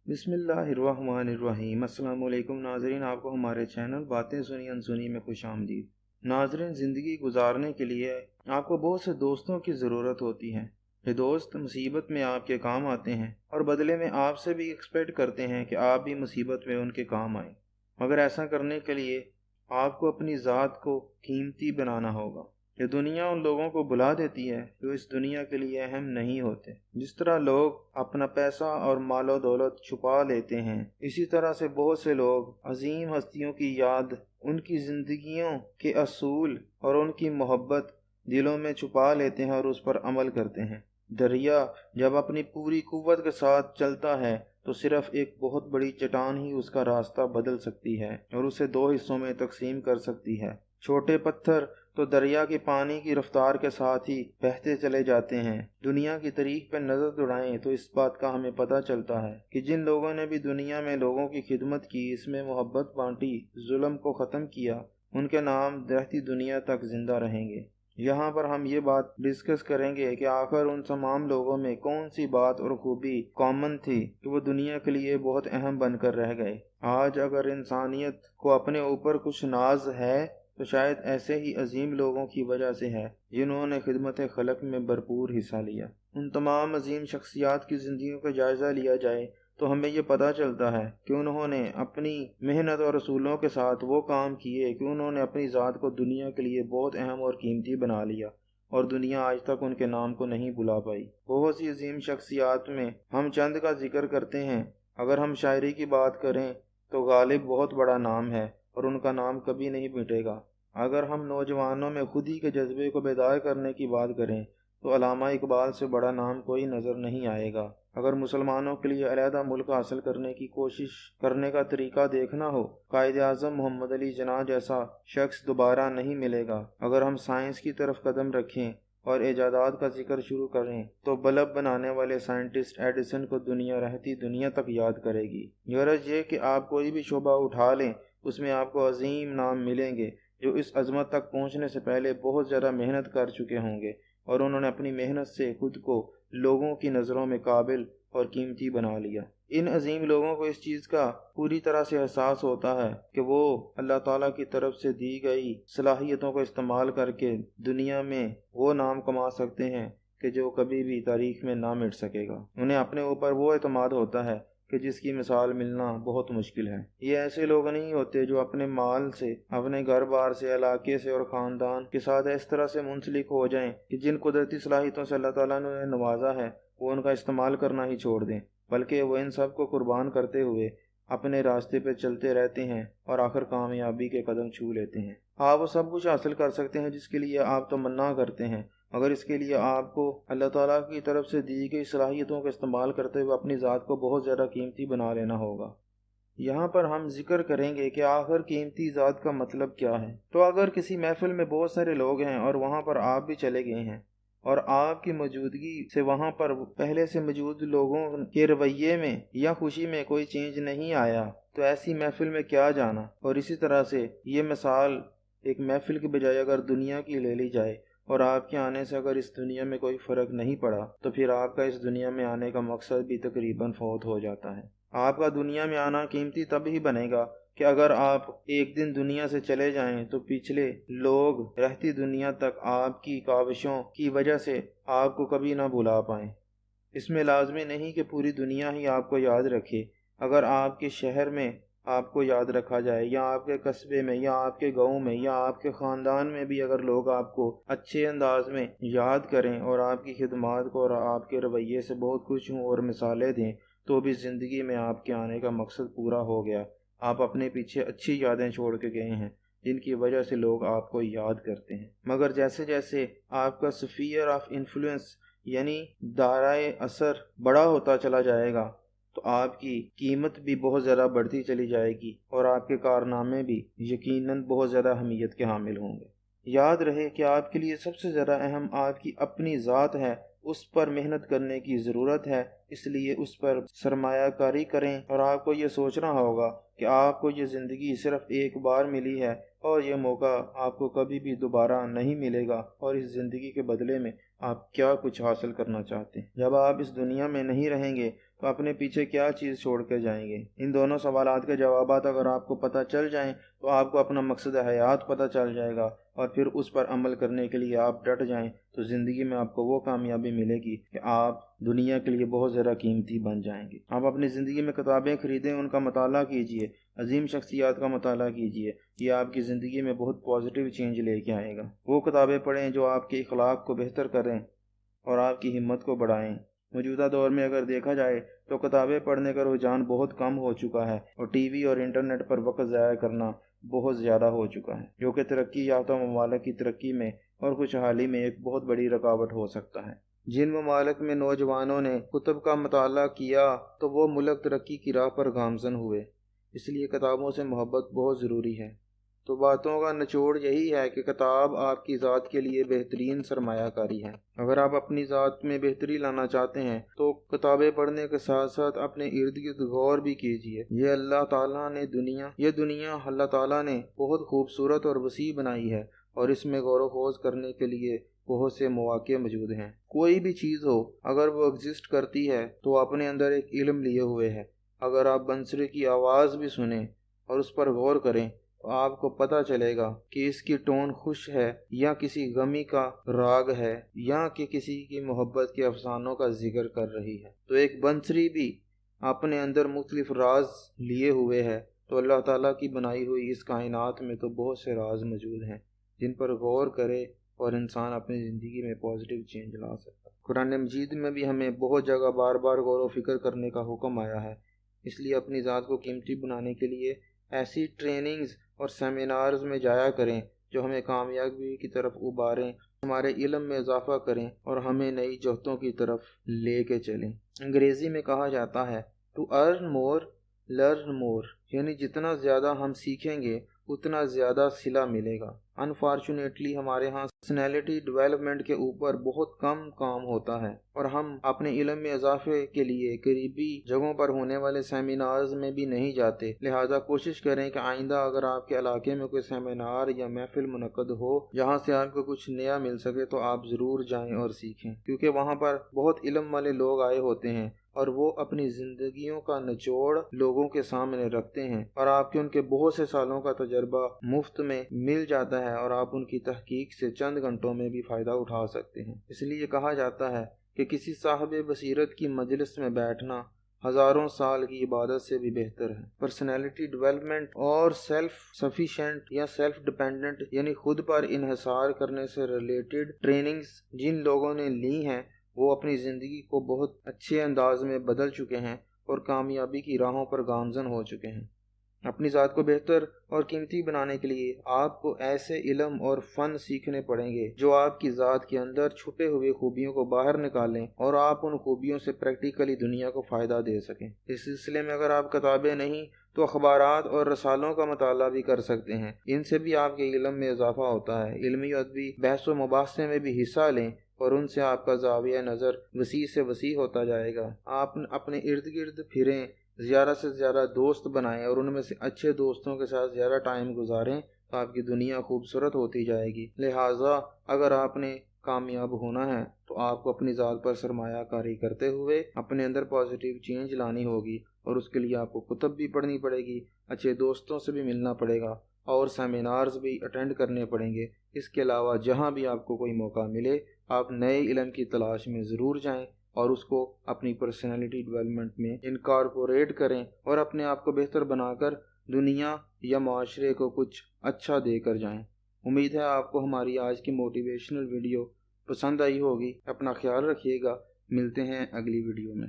बिस्मिल्लाहिर्रहमानिर्रहीम। अस्सलाम वालेकुम नाज़रीन, आपको हमारे चैनल बातें सुनी में खुश आमदीद। नाज़रीन, ज़िंदगी गुजारने के लिए आपको बहुत से दोस्तों की ज़रूरत होती है। ये दोस्त मुसीबत में आपके काम आते हैं और बदले में आपसे भी एक्सपेक्ट करते हैं कि आप भी मुसीबत में उनके काम आएँ। मगर ऐसा करने के लिए आपको अपनी ज़ात को कीमती बनाना होगा। ये दुनिया उन लोगों को बुला देती है जो इस दुनिया के लिए अहम नहीं होते। जिस तरह लोग अपना पैसा और मालो दौलत छुपा लेते हैं, इसी तरह से बहुत से लोग अजीम हस्तियों की याद, उनकी जिंदगियों के असूल और उनकी मोहब्बत दिलों में छुपा लेते हैं और उस पर अमल करते हैं। दरिया जब अपनी पूरी कुव्वत के साथ चलता है तो सिर्फ एक बहुत बड़ी चट्टान ही उसका रास्ता बदल सकती है और उसे दो हिस्सों में तकसीम कर सकती है। छोटे पत्थर तो दरिया के पानी की रफ्तार के साथ ही बहते चले जाते हैं। दुनिया की तारीख पर नज़र दौड़ाएं तो इस बात का हमें पता चलता है कि जिन लोगों ने भी दुनिया में लोगों की खिदमत की, इसमें मोहब्बत बांटी, जुल्म को ख़त्म किया, उनके नाम रहती दुनिया तक जिंदा रहेंगे। यहाँ पर हम ये बात डिस्कस करेंगे कि आखिर उन तमाम लोगों में कौन सी बात और खूबी कॉमन थी कि वो दुनिया के लिए बहुत अहम बनकर रह गए। आज अगर इंसानियत को अपने ऊपर कुछ नाज है तो शायद ऐसे ही अजीम लोगों की वजह से है जिन्होंने खिदमत खलक में भरपूर हिस्सा लिया। उन तमाम अजीम शख्सियात की ज़िंदगियों का जायज़ा लिया जाए तो हमें ये पता चलता है कि उन्होंने अपनी मेहनत और असूलों के साथ वो काम किए कि उन्होंने अपनी ज़ात को दुनिया के लिए बहुत अहम और कीमती बना लिया और दुनिया आज तक उनके नाम को नहीं भुला पाई। बहुत सी अजीम शख्सियात में हम चंद का जिक्र करते हैं। अगर हम शायरी की बात करें तो गालिब बहुत बड़ा नाम है और उनका नाम कभी नहीं मिटेगा। अगर हम नौजवानों में खुदी के जज्बे को बेदार करने की बात करें तो अल्लामा इकबाल से बड़ा नाम कोई नज़र नहीं आएगा। अगर मुसलमानों के लिए अलहदा मुल्क हासिल करने की कोशिश करने का तरीका देखना हो, कायद आज़म मोहम्मद अली जिन्ना जैसा शख्स दोबारा नहीं मिलेगा। अगर हम साइंस की तरफ कदम रखें और इजादात का जिक्र शुरू करें तो बल्ब बनाने वाले साइंटिस्ट एडिसन को दुनिया रहती दुनिया तक याद करेगी। गरज ये कि आप कोई भी शोबा उठा लें, उसमें आपको अजीम नाम मिलेंगे जो इस अजमत तक पहुंचने से पहले बहुत ज़्यादा मेहनत कर चुके होंगे और उन्होंने अपनी मेहनत से खुद को लोगों की नज़रों में काबिल और कीमती बना लिया। इन अजीम लोगों को इस चीज़ का पूरी तरह से एहसास होता है कि वो अल्लाह ताला की तरफ से दी गई सलाहियतों को इस्तेमाल करके दुनिया में वो नाम कमा सकते हैं कि जो कभी भी तारीख में ना मिट सकेगा। उन्हें अपने ऊपर वो एतमाद होता है कि जिसकी मिसाल मिलना बहुत मुश्किल है। ये ऐसे लोग नहीं होते जो अपने माल से, अपने घर बार से, इलाके से और ख़ानदान के साथ इस तरह से मुंसलिक हो जाएं कि जिन कुदरती सलाहियतों से अल्लाह ताला ने उन्हें नवाजा है वो उनका इस्तेमाल करना ही छोड़ दें, बल्कि वो इन सब को कुर्बान करते हुए अपने रास्ते पर चलते रहते हैं और आखिर कामयाबी के कदम छू लेते हैं। आप वो सब कुछ हासिल कर सकते हैं जिसके लिए आप तमन्ना करते हैं, मगर इसके लिए आपको अल्लाह ताला की तरफ से दी गई सलाहियतों का इस्तेमाल करते हुए अपनी ज़ात को बहुत ज़्यादा कीमती बना लेना होगा। यहाँ पर हम जिक्र करेंगे कि आखिर कीमती ज़ात का मतलब क्या है। तो अगर किसी महफिल में बहुत सारे लोग हैं और वहाँ पर आप भी चले गए हैं और आपकी मौजूदगी से वहाँ पर पहले से मौजूद लोगों के रवैये में या खुशी में कोई चेंज नहीं आया, तो ऐसी महफिल में क्या जाना। और इसी तरह से ये मिसाल एक महफिल के बजाय अगर दुनिया की ले ली जाए और आपके आने से अगर इस दुनिया में कोई फ़र्क नहीं पड़ा तो फिर आपका इस दुनिया में आने का मकसद भी तकरीबन फौत हो जाता है। आपका दुनिया में आना कीमती तब ही बनेगा कि अगर आप एक दिन दुनिया से चले जाएं तो पिछले लोग रहती दुनिया तक आपकी काविशों की वजह से आपको कभी ना भुला पाएं। इसमें लाजमी नहीं कि पूरी दुनिया ही आपको याद रखे। अगर आपके शहर में आपको याद रखा जाए या आपके कस्बे में या आपके गांव में या आपके ख़ानदान में भी अगर लोग आपको अच्छे अंदाज में याद करें और आपकी खिदमत को और आपके रवैये से बहुत खुश हों और मिसालें दें, तो भी ज़िंदगी में आपके आने का मकसद पूरा हो गया। आप अपने पीछे अच्छी यादें छोड़ के गए हैं जिनकी वजह से लोग आपको याद करते हैं। मगर जैसे जैसे आपका स्फीयर ऑफ इन्फ्लुएंस यानी दायरे असर बड़ा होता चला जाएगा तो आपकी कीमत भी बहुत ज़्यादा बढ़ती चली जाएगी और आपके कारनामे भी यकीनन बहुत ज़्यादा अहमियत के हामिल होंगे। याद रहे कि आपके लिए सबसे ज़्यादा अहम आपकी अपनी ज़ात है, उस पर मेहनत करने की ज़रूरत है, इसलिए उस पर सरमायाकारी करें। और आपको ये सोचना होगा कि आपको ये ज़िंदगी सिर्फ़ एक बार मिली है और ये मौका आपको कभी भी दोबारा नहीं मिलेगा और इस ज़िंदगी के बदले में आप क्या कुछ हासिल करना चाहते हैं। जब आप इस दुनिया में नहीं रहेंगे تو اپنے پیچھے کیا چیز چھوڑ کے جائیں گے؟ ان دونوں سوالات کے جوابات اگر آپ کو پتہ چل جائیں تو آپ کو اپنا مقصد حیات پتہ چل جائے گا، اور پھر اس پر عمل کرنے کے لیے آپ ڈٹ جائیں تو زندگی میں آپ کو وہ کامیابی ملے گی کہ آپ دنیا کے لیے بہت زیادہ قیمتی بن جائیں گے۔ آپ اپنی زندگی میں کتابیں خریدیں، ان کا مطالعہ کیجئے، عظیم شخصیات کا مطالعہ کیجئے، یہ آپ کی زندگی میں بہت پازیٹیو چینج لے کے آئے گا۔ وہ کتابیں پڑھیں جو آپ کے اخلاق کو بہتر کریں اور آپ کی ہمت کو بڑھائیں۔ موجودہ دور میں اگر دیکھا جائے تو کتابیں پڑھنے کا رجحان بہت کم ہو چکا ہے، اور ٹی وی اور انٹرنیٹ پر وقت ضائع کرنا بہت زیادہ ہو چکا ہے، جو کہ ترقی یافتہ ممالک کی ترقی میں اور خوشحالی میں ایک بہت بڑی رکاوٹ ہو سکتا ہے۔ جن ممالک میں نوجوانوں نے کتب کا مطالعہ کیا تو وہ ملک ترقی کی راہ پر گامزن ہوئے، اس لیے کتابوں سے محبت بہت ضروری ہے۔ تو باتوں کا نچوڑ یہی ہے کہ کتاب آپ کی ذات کے لیے بہترین سرمایہ کاری ہے۔ اگر آپ اپنی ذات میں بہتری لانا چاہتے ہیں تو کتابیں پڑھنے کے ساتھ ساتھ اپنے ارد گرد غور بھی کیجیے۔ یہ دنیا اللہ تعالیٰ نے بہت خوبصورت اور وسیع بنائی ہے، اور اس میں غور و خوض کرنے کے لیے بہت سے مواقع موجود ہیں۔ کوئی بھی چیز ہو، اگر وہ ایگزسٹ کرتی ہے تو اپنے اندر ایک علم لیے ہوئے ہے۔ اگر آپ بنسری کی آواز بھی سنیں اور اس پر غور کریں تو آپ کو پتہ چلے گا کہ اس کی ٹون خوش ہے یا کسی غمی کا راگ ہے، یا کہ کسی کی محبت کے افسانوں کا ذکر کر رہی ہے۔ تو ایک بنسری بھی اپنے اندر مختلف راز لیے ہوئے ہے، تو اللہ تعالیٰ کی بنائی ہوئی اس کائنات میں تو بہت سے راز موجود ہیں جن پر غور کرے اور انسان اپنی زندگی میں پازیٹیو چینج لا سکتا ہے۔ قرآن مجید میں بھی ہمیں بہت جگہ بار بار غور و فکر کرنے کا حکم آیا ہے، اس لیے اپنی ذات کو قیمتی بنانے کے لیے ایسی ٹریننگز اور سیمینارز میں جایا کریں جو ہمیں کامیابی کی طرف ابھاریں، ہمارے علم میں اضافہ کریں اور ہمیں نئی جہتوں کی طرف لے کے چلیں۔ انگریزی میں کہا جاتا ہے to earn more learn more, یعنی جتنا زیادہ ہم سیکھیں گے اتنا زیادہ صلہ ملے گا۔ انفارچونیٹلی ہمارے ہاں پرسنالٹی ڈیولپمنٹ کے اوپر بہت کم کام ہوتا ہے، اور ہم اپنے علم میں اضافے کے لیے قریبی جگہوں پر ہونے والے سیمینارز میں بھی نہیں جاتے۔ لہٰذا کوشش کریں کہ آئندہ اگر آپ کے علاقے میں کوئی سیمینار یا محفل منعقد ہو جہاں سے آپ کو کچھ نیا مل سکے تو آپ ضرور جائیں اور سیکھیں، کیونکہ وہاں پر بہت علم والے لوگ آئے ہوتے ہیں اور وہ اپنی زندگیوں کا نچوڑ لوگوں کے سامنے رکھتے ہیں، اور آپ کے ان کے بہت سے سالوں کا تجربہ مفت میں مل جاتا ہے، اور آپ ان کی تحقیق سے چند گھنٹوں میں بھی فائدہ اٹھا سکتے ہیں۔ اس لیے کہا جاتا ہے کہ کسی صاحب بصیرت کی مجلس میں بیٹھنا ہزاروں سال کی عبادت سے بھی بہتر ہے۔ پرسنالٹی ڈیولپمنٹ اور سیلف سفیشینٹ یا سیلف ڈیپینڈنٹ یعنی خود پر انحصار کرنے سے ریلیٹڈ ٹریننگز جن لوگوں نے لی ہیں وہ اپنی زندگی کو بہت اچھے انداز میں بدل چکے ہیں اور کامیابی کی راہوں پر گامزن ہو چکے ہیں۔ اپنی ذات کو بہتر اور قیمتی بنانے کے لیے آپ کو ایسے علم اور فن سیکھنے پڑیں گے جو آپ کی ذات کے اندر چھپے ہوئے خوبیوں کو باہر نکالیں اور آپ ان خوبیوں سے پریکٹیکلی دنیا کو فائدہ دے سکیں۔ اس سلسلے میں اگر آپ کتابیں نہیں تو اخبارات اور رسالوں کا مطالعہ بھی کر سکتے ہیں، ان سے بھی آپ کے علم میں اضافہ ہوتا ہے۔ علمی و ادبی بحث و مباحثے میں بھی حصہ لیں اور ان سے آپ کا زاویہ نظر وسیع سے وسیع ہوتا جائے گا۔ آپ اپنے ارد گرد پھریں، زیادہ سے زیادہ دوست بنائیں اور ان میں سے اچھے دوستوں کے ساتھ زیادہ ٹائم گزاریں تو آپ کی دنیا خوبصورت ہوتی جائے گی۔ لہٰذا اگر آپ نے کامیاب ہونا ہے تو آپ کو اپنی ذات پر سرمایہ کاری کرتے ہوئے اپنے اندر پازیٹیو چینج لانی ہوگی، اور اس کے لیے آپ کو کتب بھی پڑھنی پڑے گی، اچھے دوستوں سے بھی ملنا پڑے گا اور سیمینارز بھی اٹینڈ کرنے پڑیں گے۔ اس کے علاوہ جہاں بھی آپ کو کوئی موقع ملے آپ نئے علم کی تلاش میں ضرور جائیں اور اس کو اپنی پرسنالٹی ڈیولپمنٹ میں انکارپوریٹ کریں اور اپنے آپ کو بہتر بنا کر دنیا یا معاشرے کو کچھ اچھا دے کر جائیں۔ امید ہے آپ کو ہماری آج کی موٹیویشنل ویڈیو پسند آئی ہوگی۔ اپنا خیال رکھیے گا، ملتے ہیں اگلی ویڈیو میں۔